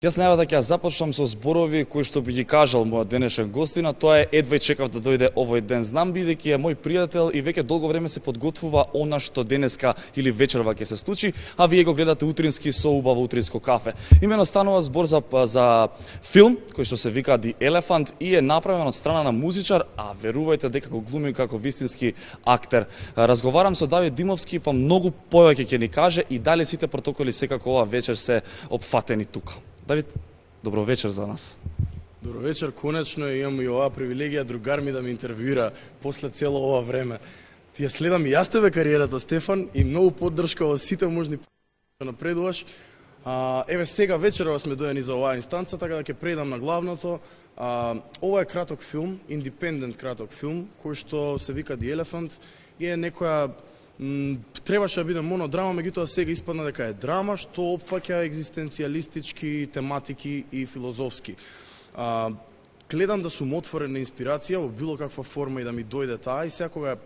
Јас најава да ќе започнам со зборови кои што би ги кажал мојот денешен гостина, тоа е едвај чекав да дојде овој ден. Знам бидејќи е мој пријател и веќе долго време се подготвува она што денеска или вечерва ќе се случи, а вие го гледате утрински со убаво утринско кафе. Имено станува збор за филм кој што се вика The Elephant и е направен од страна на музичар, а верувајте дека го глуми како вистински актер. Разговарам со Давид Димовски, па многу повеќе ќе ни каже и дали сите протоколи секако ова вечер се опфатени тука. Давид, добро вечер за нас. Добро вечер, конечно имам и оваа привилегија другар ми да ме интервјуира после цело ова време. Ти ја следам и јас тебе кариерата, Стефан, и многу поддршка во сите можни да напредуваш. Еве сега вечерва сме дојдени за оваа инстанца, така да ќе предам на главното. Ова е краток филм, индепендент краток филм, кој што се вика The Elephant и е некоја требаше да биде монодрама, меѓутоа сега испадна дека е драма што опфаќа екзистенцијалистички тематики и филозофски. Гледам да сум отворен на инспирација во било каква форма и да ми дојде таа и сега кога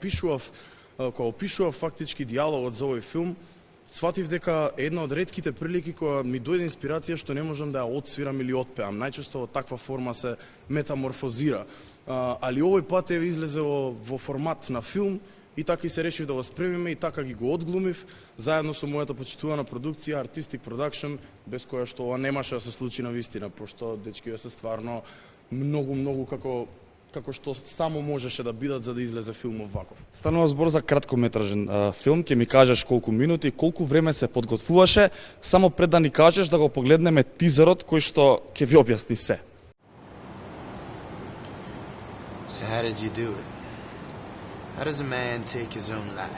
опишував фактички дијалогот за овој филм, сватив дека една од ретките прилики кога ми дојде инспирација што не можам да ја отсвирам или отпеам. Најчесто во таква форма се метаморфозира. Али овој пат е излезе во формат на филм и така и се решив да го спремиме и така ги го одглумив, заедно со мојата почитувана продукција Artistic Production, без која што ова немаше да се случи на вистина, пошто дечкиве се стварно многу како што само можеше да бидат за да излезе филмов ваков. Станува збор за краткометражен филм, ќе ми кажеш колку минути и колку време се подготвуваше, само пред да ни кажеш да го погледнеме тизерот кој што ќе ви објасни се. So how did you do it? How does a man take his own life?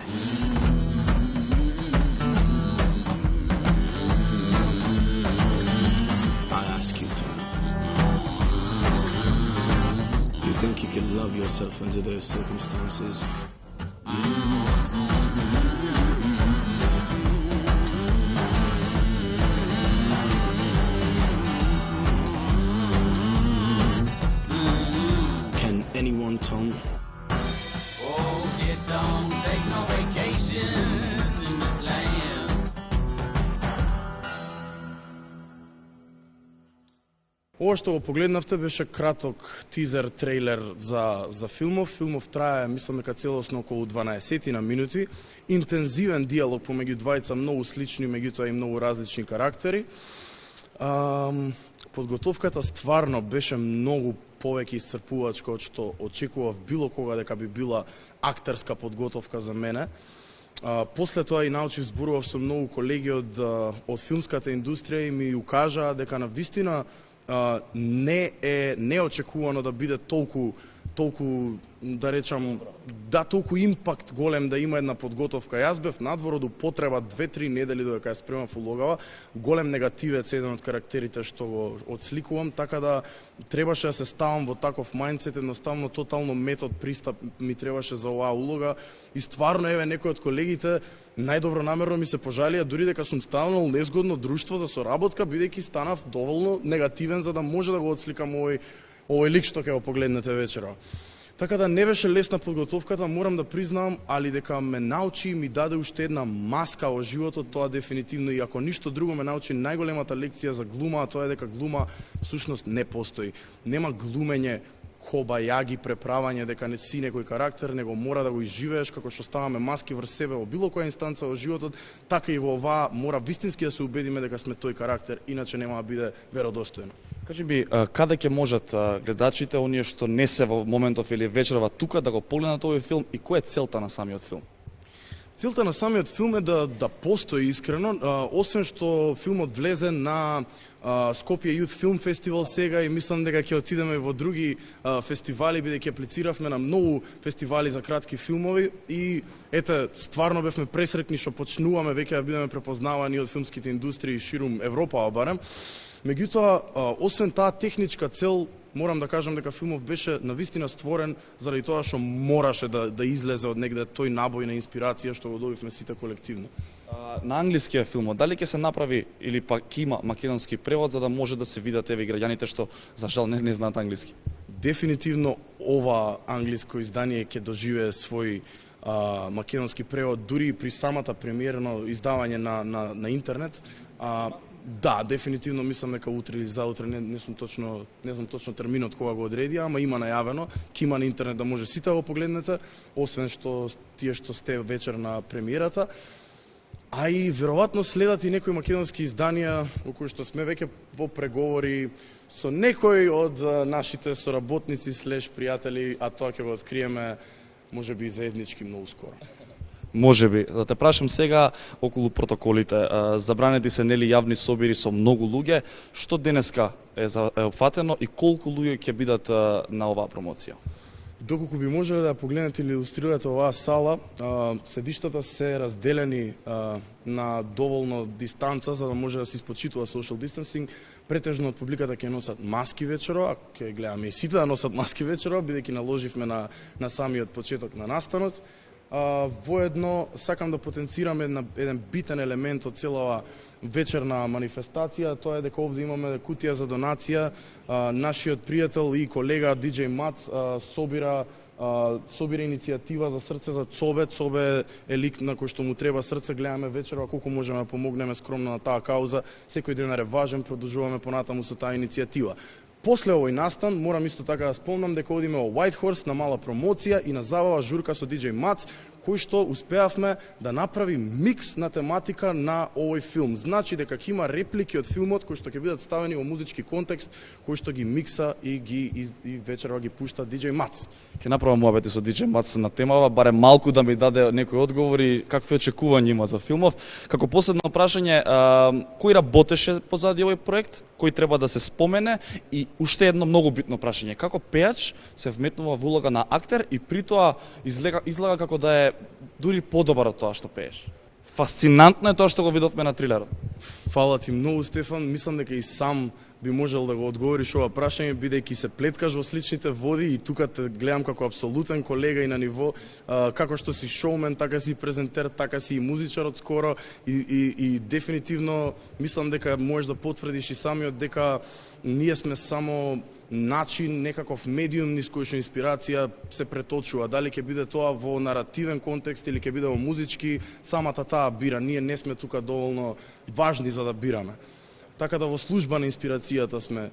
I ask you to. Do you think you can love yourself under those circumstances? Can anyone tell me? Don't take no vacation in this land. Ова што го погледнавте беше краток тизер трейлер за филмов. Филмов трае, мислам дека целосно околу 12 на минути. Интензивен диалог помеѓу двајца многу слични, меѓутоа и многу различни карактери. Подготовката стварно беше многу повеќе исцрпувачка од што очекував било кога дека би била актерска подготовка за мене. После тоа и научив, зборував со многу колеги од филмската индустрија и ми укажаа дека на вистина не е неочекувано да биде толку да речам толку импакт голем да има една подготовка. Јас бев надвор од употреба 2-3 недели додека ја спремав улогава. Голем негативец еден од карактерите што го одсликувам, така да требаше да се ставам во таков мајндсет, едноставно тотално метод пристап ми требаше за оваа улога и стварно еве некои од колегите најдобро намерно ми се пожалија дури дека сум станал незгодно друштво за соработка бидејќи станав доволно негативен за да може да го одсликам овој лик што ќе го погледнете вечерва. Така да не беше лесна подготовката, морам да признам, али дека ме научи и ми даде уште една маска во животот, тоа дефинитивно, и ако ништо друго ме научи најголемата лекција за глума, а тоа е дека глума всушност не постои. Нема глумење, кобајаги, преправање дека не си некој карактер, него мора да го изживееш како што ставаме маски врз себе во било која инстанца во животот, така и во оваа мора вистински да се убедиме дека сме тој карактер, иначе нема да биде веродостојно. Кажи ми, каде ќе можат гледачите, оние што не се во моментов или вечерва тука, да го погледнат овој филм и која е целта на самиот филм? Целта на самиот филм е да постои искрено, освен што филмот влезе на Скопје Youth Film Festival сега и мислам дека ќе отидеме во други фестивали, бидејќи аплициравме на многу фестивали за кратки филмови и ете, стварно бевме пресрекни што почнуваме веќе да бидеме препознавани од филмските индустрии ширум Европа, барем. Меѓутоа, освен таа техничка цел, морам да кажам дека филмов беше навистина створен заради тоа што мораше да излезе од негде тој набој на инспирација што го добивме сите колективно. На англискиот филм, дали ќе се направи или пак ќе има македонски превод за да може да се видат еве граѓаните што за жал не знаат англиски? Дефинитивно ова англиско издание ќе доживее свој македонски превод дури при самата премиерно издавање на интернет. Да, дефинитивно мислам дека утре или заутре, не знам точно терминот кога го одредија, ама има најавено, ќе има на интернет да може сите да го погледнете, освен што тие што сте вечер на премиерата. А и веројатно следат и некои македонски изданија во кои што сме веќе во преговори со некои од нашите соработници слеш пријатели, а тоа ќе го откриеме можеби заеднички многу скоро. Може би, да те прашам сега околу протоколите. Забранети се нели јавни собири со многу луѓе. Што денеска е опфатено и колку луѓе ќе бидат на оваа промоција? Доколку би можеле да ја погледнете или илустрирате оваа сала, седиштата се разделени на доволно дистанца за да може да се испочитува social distancing. Претежно од публиката ќе носат маски вечеро, а ќе гледаме и сите да носат маски вечеро, бидејќи наложивме на самиот почеток на настанот. Воедно сакам да потенцирам еден битен елемент од целава вечерна манифестација, тоа е дека овде имаме кутија за донација. Нашиот пријател и колега DJ Мац собира иницијатива за срце за Цобе. Цобе е лик на кој што му треба срце. Гледаме вечерва колку можеме да помогнеме скромно на таа кауза. Секој денар е важен, продолжуваме понатаму со таа иницијатива. После овој настан, морам исто така да спомнам дека одиме во White Horse на мала промоција и на забава журка со DJ Мац, кој што успеавме да направи микс на тематика на овој филм. Значи дека ќе има реплики од филмот кои што ќе бидат ставени во музички контекст, кој што ги микса и вечерва ги пушта DJ Мац. Ќе направам муабети со DJ Мац на темава, барем малку да ми даде некои одговори, какви очекувања има за филмов. Како последно прашање, кој работеше позади овој проект, кој треба да се спомене и уште едно многу битно прашање, како пејач се вметнува во улога на актер и при тоа излага како да е дури подобар од тоа што пееш. Фасцинантно е тоа што го видовме на трилерот. Фала ти многу, Стефан. Мислам дека и сам би можел да го одговориш ова прашање, бидејќи се плеткаш во сличните води и тука те гледам како апсолутен колега и на ниво како што си шоумен, така си презентер, така си и музичар од скоро и дефинитивно мислам дека можеш да потврдиш и самиот дека ние сме само начин, некаков медиум низ кој што инспирација се преточува. Дали ќе биде тоа во наративен контекст или ќе биде во музички, самата таа бира. Ние не сме тука доволно важни за да бираме. Така да во служба на инспирацијата сме.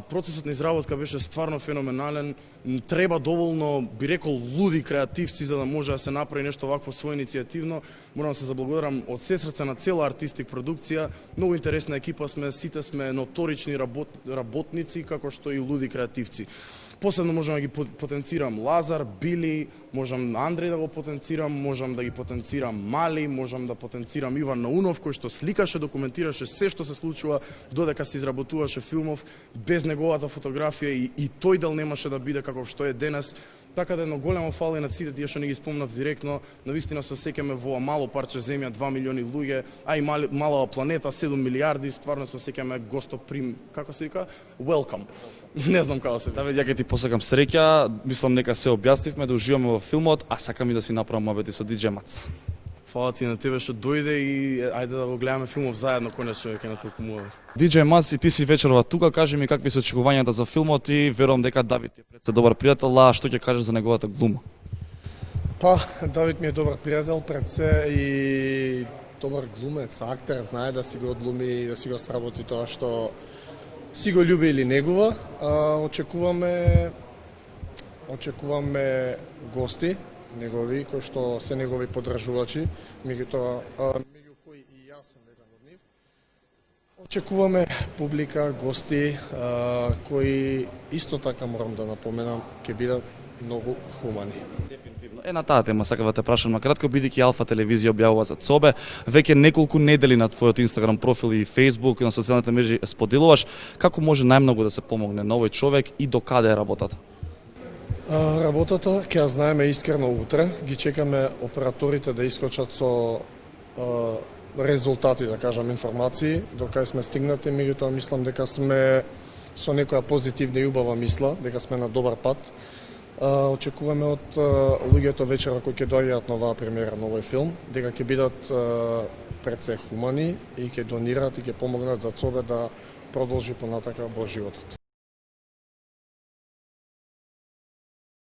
Процесот на изработка беше стварно феноменален. Треба доволно, би рекол, луди креативци за да може да се направи нешто вакво свој иницијативно. Морам да се заблагодарам од се срце на цела артистик продукција. Многу интересна екипа сме, сите сме ноторични работници, како што и луди креативци. Посебно можам да ги потенцирам Лазар, Били, можам Андреј да го потенцирам, можам да ги потенцирам Мали, можам да потенцирам Иван Наунов, кој што сликаше, документираше се што се случува додека се изработуваше филмов. Без неговата фотографија и тој дел немаше да биде каков што е денес. Така да едно големо фала и на сите тие што не ги спомнав директно. Навистина се сеќаме во мало парче земја, 2 милиони луѓе, а и малава планета, 7 милиарди, стварно се сеќаме гостоприм, како се вика? Welcome. Не знам како се. Давид, ја ќе ти посакам среќа, мислам нека се објаснивме да уживаме во филмот, а сакам и да си направам муабети со DJ Мац. Фала ти на тебе што дојде и ајде да го гледаме филмов заедно, конечно ќе натолкумуваме. DJ Мац, и ти си вечерва тука, кажи ми какви се очекувањата за филмот и верувам дека Давид е пред се добар пријател, а што ќе кажеш за неговата глума? Па, Давид ми е добар пријател пред се и добар глумец, актер, знае да си го одлуми и да си го сработи тоа што си го љуби или негува. Очекуваме гости негови, кои што се негови поддржувачи, меѓу кои и јас сум еден од нив. Очекуваме публика, гости, кои исто така морам да напоменам, ќе бидат многу хумани. На таа тема сакам да те прашам на кратко, бидејќи Алфа телевизија објавува за Цобе, веќе неколку недели на твојот Инстаграм профил и Фејсбук и на социјалните мрежи споделуваш како може најмногу да се помогне на овој човек и до каде е работата? Работата ќе ја знаеме искрено утре. Ги чекаме операторите да искочат со резултати, да кажам, информации, до кај сме стигнати, меѓутоа мислам дека сме со некоја позитивна и убава мисла, дека сме на добар пат. Очекуваме од луѓето вечера кои ќе дојдат на оваа премиера на овој филм, дека ќе бидат пред се хумани и ќе донираат и ќе помогнат за Цобе да продолжи понатака во животот.